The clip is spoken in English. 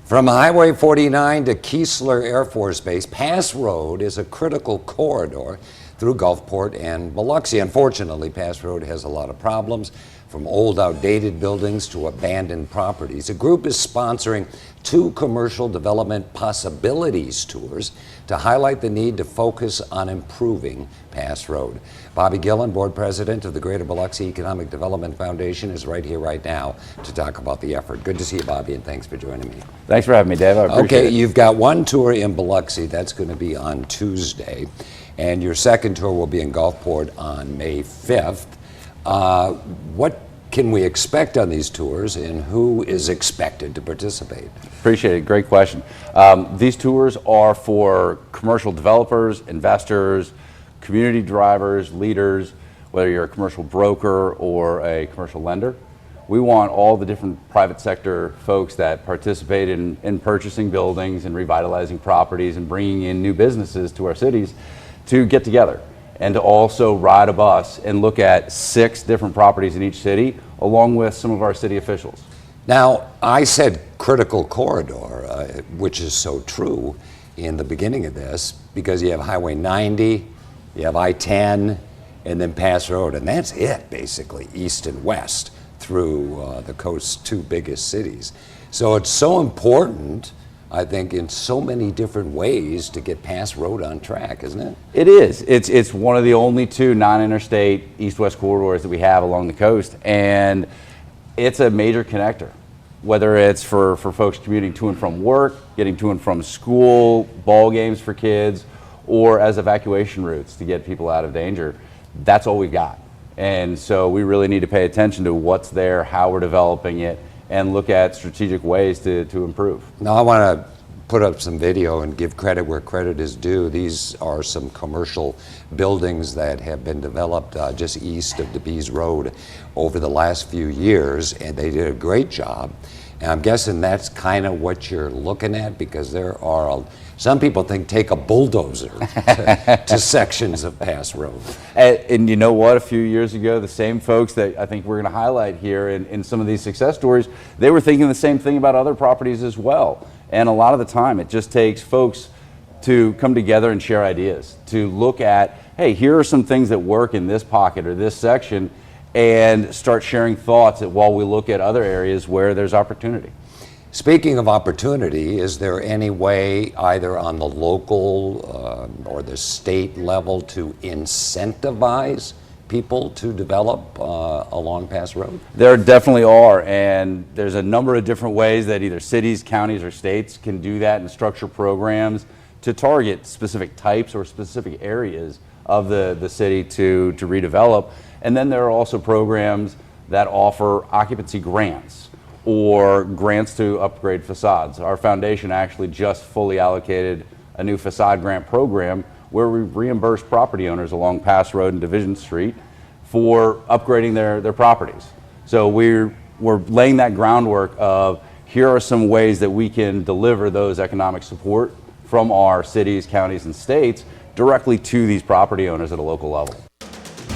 From Highway 49 to Keesler Air Force Base, Pass Road is a critical corridor through Gulfport and Biloxi. Unfortunately, Pass Road has a lot of problems, from old, outdated buildings to abandoned properties. A group is sponsoring 2 commercial development possibilities tours to highlight the need to focus on improving Pass Road. Bobby Gillen, board president of the Greater Biloxi Economic Development Foundation, is right here right now to talk about the effort. Good to see you, Bobby, and thanks for joining me. Thanks for having me, Dave. I appreciate it. Okay, you've got one tour in Biloxi. That's going to be on Tuesday. And your second tour will be in Gulfport on May 5th. What can we expect on these tours, and who is expected to participate? Appreciate it. Great question. These tours are for commercial developers, investors, community drivers, leaders, whether you're a commercial broker or a commercial lender. We want all the different private sector folks that participate in purchasing buildings and revitalizing properties and bringing in new businesses to our cities to get together and to also ride a bus and look at 6 different properties in each city, along with some of our city officials. Now, I said critical corridor, which is so true in the beginning of this, because you have Highway 90, you have I-10, and then Pass Road, and that's it, basically, east and west through the coast's 2 biggest cities. So it's so important, I think, in so many different ways to get Pass Road on track, isn't it? It is. It's one of the only 2 non-interstate east-west corridors that we have along the coast, and it's a major connector, whether it's for folks commuting to and from work, getting to and from school, ball games for kids, or as evacuation routes to get people out of danger. That's all we got. And so we really need to pay attention to what's there, how we're developing it, and look at strategic ways to improve. Now, I want to put up some video and give credit where credit is due. These are some commercial buildings that have been developed just east of DeBees Road over the last few years, and they did a great job. And I'm guessing that's kind of what you're looking at, because there are some people think take a bulldozer to sections of Pass Road. And you know what? A few years ago, the same folks that I think we're going to highlight here in some of these success stories, they were thinking the same thing about other properties as well. And a lot of the time, it just takes folks to come together and share ideas, to look at, hey, here are some things that work in this pocket or this section, and start sharing thoughts while we look at other areas where there's opportunity. Speaking of opportunity, is there any way either on the local or the state level to incentivize people to develop along Pass Road? There definitely are, and there's a number of different ways that either cities, counties, or states can do that and structure programs to target specific types or specific areas of the city to redevelop. And then there are also programs that offer occupancy grants or grants to upgrade facades. Our foundation actually just fully allocated a new facade grant program where we reimburse property owners along Pass Road and Division Street for upgrading their properties. So we're laying that groundwork of, here are some ways that we can deliver those economic support from our cities, counties, and states directly to these property owners at a local level.